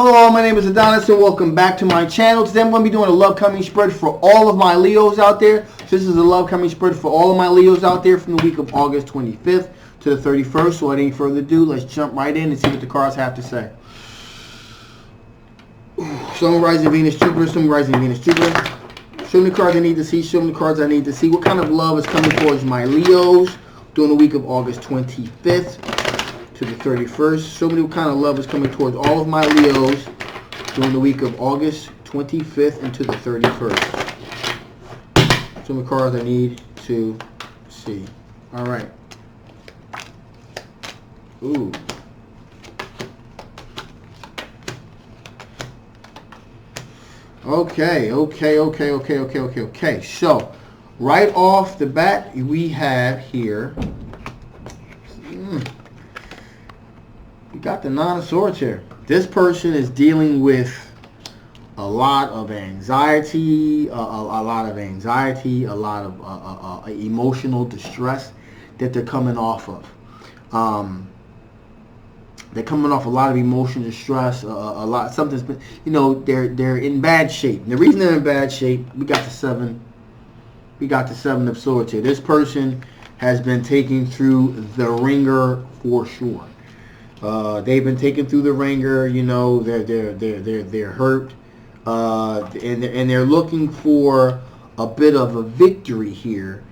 Hello, my name is Adonis and welcome back to my channel. Today I'm going to be doing a love coming spread for all of my Leos out there. So this is a love coming spread for all of my Leos out there from the week of August 25th to the 31st. So without any further ado, let's jump right in and see what the cards have to say. Sun, Rising, Venus, Jupiter, Sun, Rising, Venus, Jupiter. Show me the cards I need to see. Show me the cards I need to see. What kind of love is coming towards my Leos during the week of August 25th to the 31st. Show me what kind of love is coming towards all of my Leos during the week of August 25th into the 31st. Show me the cards I need to see. All right. Ooh. Okay. So, right off the bat, we have here. We got the Nine of Swords here. This person is dealing with a lot of anxiety, a lot of emotional distress that they're coming off of. They're coming off a lot of emotional distress. Something's been, they're in bad shape. And the reason they're in bad shape, we got the Seven of Swords here. This person has been taken through the ringer for sure. They've been taken through the ringer. They're hurt, and they're looking for a bit of a victory here.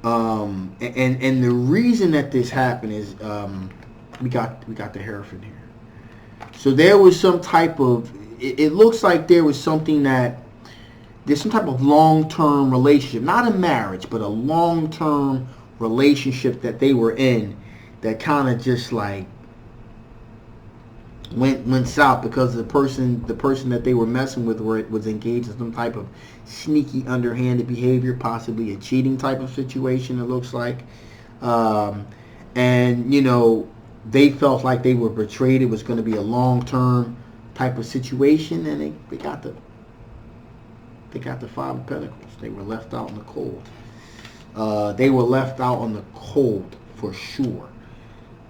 And the reason that this happened is we got the Hierophant here. So there was some type of. It looks like there was something that there's some type of long-term relationship, not a marriage, but a long-term relationship that they were in that kind of just like went south because the person that they were messing with was engaged in some type of sneaky, underhanded behavior, possibly a cheating type of situation. It looks like, and they felt like they were betrayed. It was going to be a long-term type of situation, and they got the Five of Pentacles. They were left out in the cold. They were left out on the cold for sure,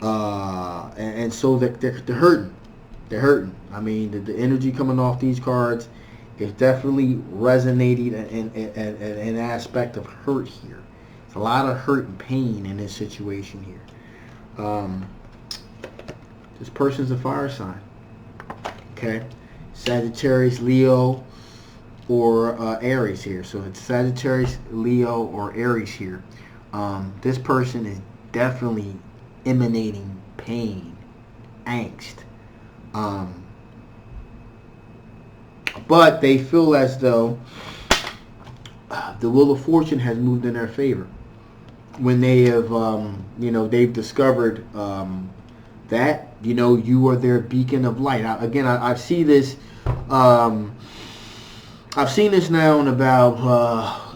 and so they're hurting. They're hurting. I mean, the energy coming off these cards is definitely resonating in an aspect of hurt here. It's a lot of hurt and pain in this situation here. This person's a fire sign. Okay, Sagittarius, Leo, or Aries here. So it's Sagittarius, Leo, or Aries here. This person is definitely emanating pain, angst. But they feel as though the Wheel of Fortune has moved in their favor when they have, they've discovered that you are their beacon of light. I see this. I've seen this now in about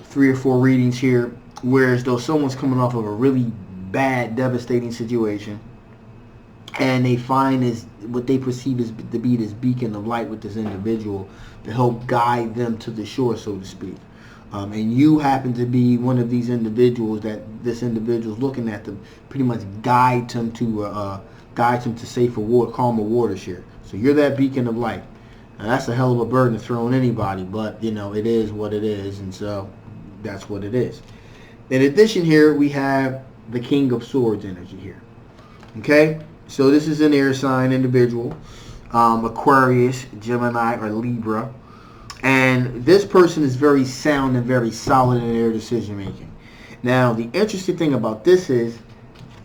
3 or 4 readings here, whereas though someone's coming off of a really bad, devastating situation, and they find is what they perceive as to be this beacon of light with this individual to help guide them to the shore, so to speak. And you happen to be one of these individuals that this individual's looking at to pretty much guide them to safer water, calmer waters here. So you're that beacon of light. Now, that's a hell of a burden to throw on anybody, but it is what it is, and so that's what it is. In addition, here we have the King of Swords energy here. Okay. So this is an air sign individual, Aquarius, Gemini, or Libra. And this person is very sound and very solid in their decision making. Now, the interesting thing about this is, you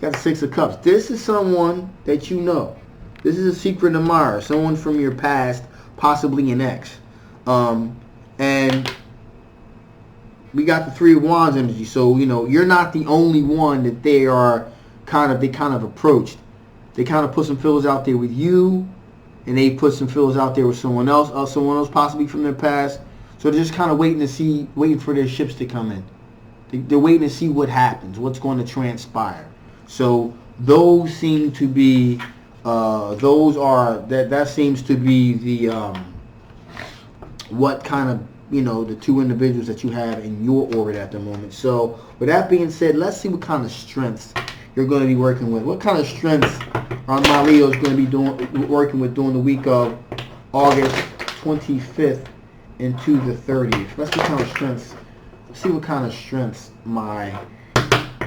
got the Six of Cups. This is someone that you know. This is a secret admirer, someone from your past, possibly an ex. And we got the Three of Wands energy. So, you're not the only one that they kind of approached. They kind of put some feelers out there with you, and they put some feelers out there with someone else possibly from their past. So they're just kind of waiting for their ships to come in. They're waiting to see what happens, what's going to transpire. So those seem to be, that seems to be the, what kind of, the two individuals that you have in your orbit at the moment. So with that being said, let's see what kind of strengths you're going to be working with. What kind of strengths are my Leos going to be working with during the week of August 25th into the 30th. Let's see what kind of strengths. See what kind of strengths my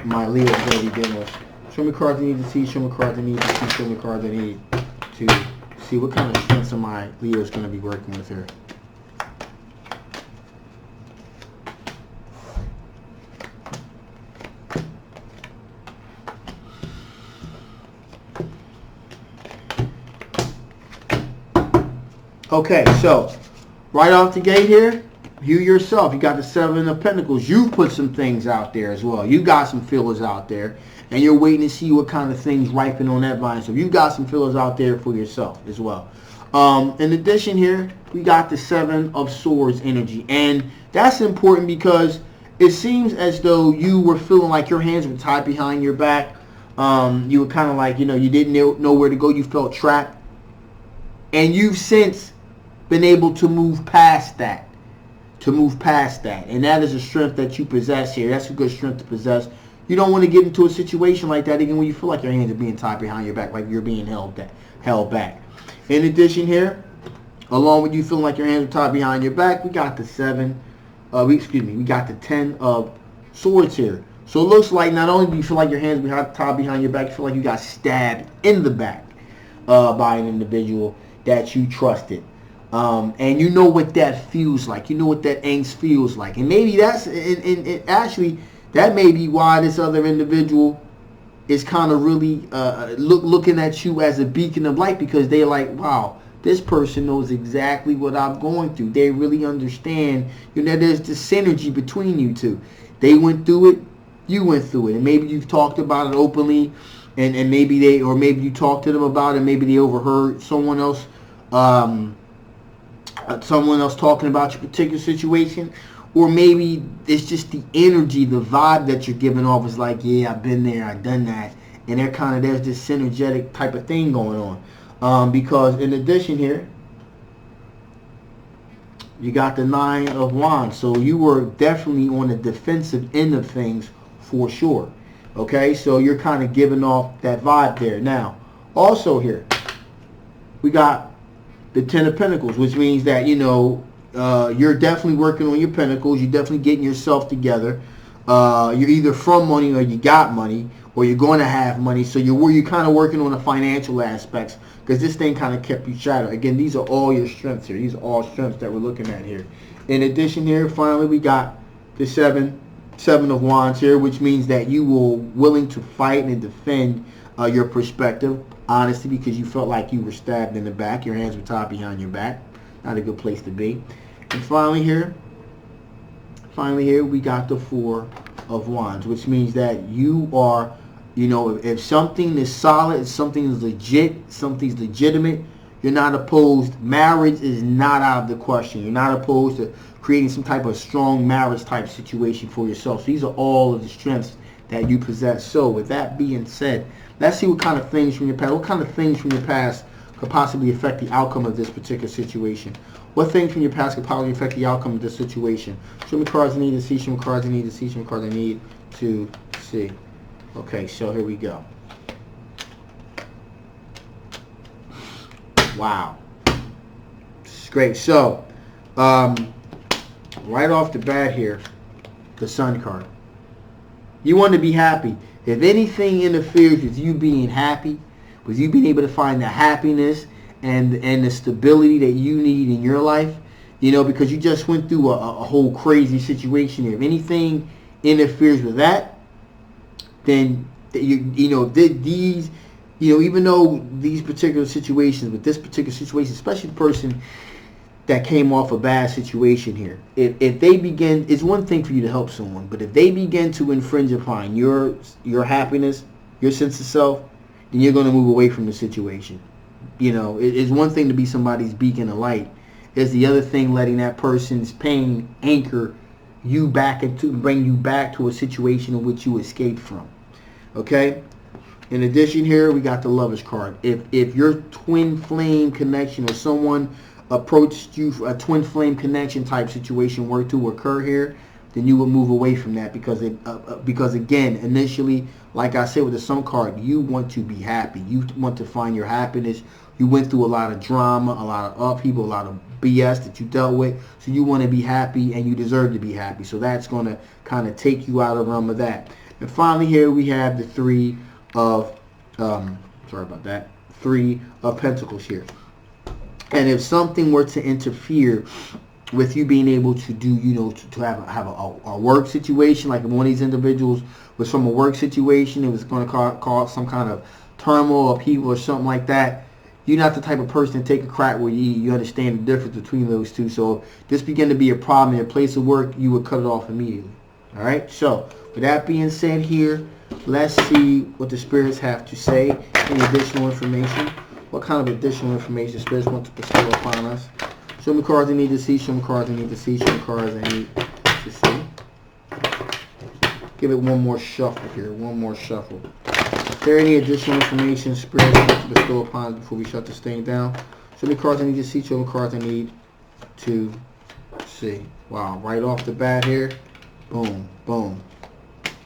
Leo is going to be dealing with. Show me cards I need to see. Show me cards I need to see. Show me cards I need to see. What kind of strengths my Leo is going to be working with here. Okay, so right off the gate here, you yourself, you got the Seven of Pentacles. You've put some things out there as well. You got some feelers out there, and you're waiting to see what kind of things ripen on that vine. So you got some feelers out there for yourself as well. In addition here, we got the Seven of Swords energy, and that's important because it seems as though you were feeling like your hands were tied behind your back. You were kind of like, you didn't know where to go. You felt trapped, and you've since been able to move past that. And that is a strength that you possess here. That's a good strength to possess. You don't want to get into a situation like that again when you feel like your hands are being tied behind your back, like you're being held back. In addition here, along with you feeling like your hands are tied behind your back, we got the we got the 10 of Swords here. So it looks like not only do you feel like your hands are tied behind your back, you feel like you got stabbed in the back by an individual that you trusted. And you know what that feels like. You know what that angst feels like. And maybe that's, and actually, that may be why this other individual is kind of really looking at you as a beacon of light, because they're like, wow, this person knows exactly what I'm going through. They really understand. There's the synergy between you two. They went through it. You went through it. And maybe you've talked about it openly, and maybe maybe you talked to them about it. Maybe they overheard someone else talking about your particular situation, or maybe it's just the energy, the vibe that you're giving off is like, yeah, I've been there, I've done that, and there's this synergetic type of thing going on, because in addition here, you got the 9 of Wands, so you were definitely on the defensive end of things for sure. Okay, so you're kind of giving off that vibe there. Now, also here, we got the 10 of Pentacles, which means that, you're definitely working on your pentacles. You're definitely getting yourself together. You're either from money or you got money, or you're going to have money. So you're kind of working on the financial aspects, because this thing kind of kept you shadowed. Again, these are all your strengths here. These are all strengths that we're looking at here. In addition here, finally, we got the Seven of Wands here, which means that you were willing to fight and defend your perspective, honestly, because you felt like you were stabbed in the back. Your hands were tied behind your back. Not a good place to be. And finally here, we got the 4 of Wands, which means that you are, if something is solid, if something is legit, something's legitimate, you're not opposed. Marriage is not out of the question. You're not opposed to creating some type of strong marriage type situation for yourself. So these are all of the strengths that you possess. So with that being said, let's see what kind of things from your past could possibly affect the outcome of this particular situation. What things from your past could possibly affect the outcome of this situation? Show me cards I need to see. Show me cards I need to see. Show me cards I need to see. Okay, so here we go. Wow. This is great. So, right off the bat here, the Sun card. You want to be happy. If anything interferes with you being happy, with you being able to find the happiness and the stability that you need in your life, because you just went through a whole crazy situation here. If anything interferes with that, then these, even though these particular situations, with this particular situation, especially the person that came off a bad situation here, if they begin, it's one thing for you to help someone, but if they begin to infringe upon your happiness, your sense of self, then you're going to move away from the situation. It's one thing to be somebody's beacon of light. It's the other thing letting that person's pain anchor you back into, bring you back to a situation in which you escaped from. Okay? In addition here, we got the Lovers card. If your twin flame connection or someone approached you for a twin flame connection type situation were to occur here, then you would move away from that, because again, initially, like I said with the Sun card, you want to be happy. You want to find your happiness. You went through a lot of drama, a lot of upheaval, a lot of BS that you dealt with. So you want to be happy, and you deserve to be happy. So that's going to kind of take you out of the realm of that. And finally here we have the Three of, Three of Pentacles here. And if something were to interfere with you being able to do, to have a work situation, like if one of these individuals was from a work situation, it was going to cause some kind of turmoil, upheaval, or something like that, you're not the type of person to take a crack where you understand the difference between those two. So if this began to be a problem in your place of work, you would cut it off immediately. All right? So with that being said here, let's see what the spirits have to say. Any additional information? What kind of additional information spirits want to bestow upon us? Show me cards I need to see. Show me cards I need to see. Show me cards I need to see. Give it one more shuffle here. One more shuffle. Is there any additional information spirits want to bestow upon us before we shut this thing down? Show me cards I need to see. Show me cards I need to see. Wow. Right off the bat here. Boom. Boom.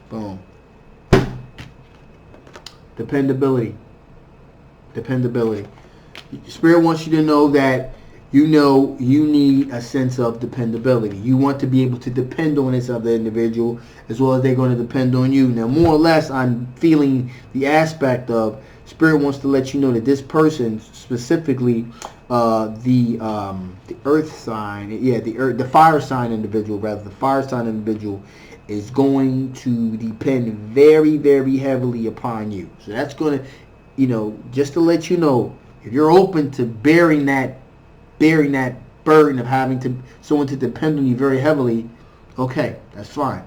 Boom. Dependability. Dependability. Spirit wants you to know that you need a sense of dependability. You want to be able to depend on this other individual as well as they're going to depend on you. Now, more or less, I'm feeling the aspect of Spirit wants to let you know that this person, specifically the earth sign, the fire sign individual, the fire sign individual is going to depend very, very heavily upon you. So that's going to, just to let you know, if you're open to bearing that burden of having someone to depend on you very heavily, okay, that's fine.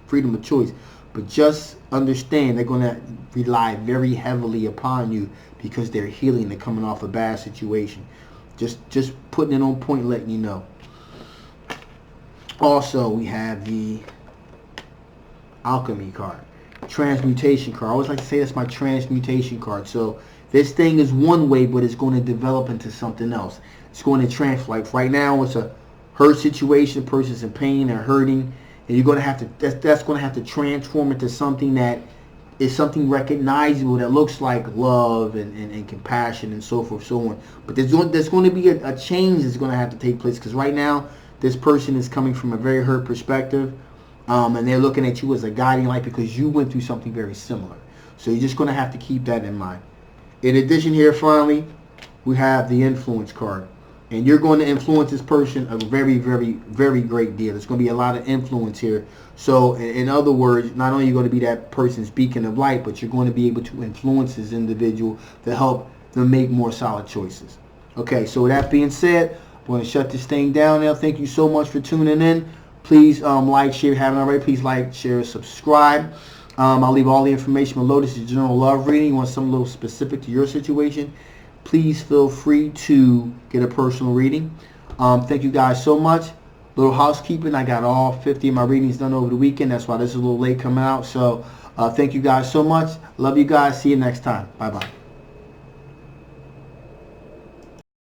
Freedom of choice. But just understand they're going to rely very heavily upon you because they're healing. They're coming off a bad situation. Just putting it on point, letting you know. Also, we have the Alchemy card. Transmutation card. I always like to say that's my transmutation card. So this thing is one way, but it's going to develop into something else. It's going to transfer. Like right now, it's a hurt situation. The person's in pain or hurting, and you're going to have to. That's going to have to transform into something that is something recognizable that looks like love and compassion and so forth, so on. But there's going to be a change that's going to have to take place because right now this person is coming from a very hurt perspective, and they're looking at you as a guiding light because you went through something very similar. So you're just going to have to keep that in mind. In addition here, finally, we have the influence card. And you're going to influence this person a very, very, very great deal. There's going to be a lot of influence here. So, in other words, not only are you going to be that person's beacon of light, but you're going to be able to influence this individual to help them make more solid choices. Okay, so with that being said, I'm going to shut this thing down now. Thank you so much for tuning in. Please like, share, if you haven't already. Please like, share, subscribe. I'll leave all the information below. This is general love reading. You want something a little specific to your situation, please feel free to get a personal reading. Thank you guys so much. Little housekeeping. I got all 50 of my readings done over the weekend. That's why this is a little late coming out. So thank you guys so much. Love you guys. See you next time. Bye-bye.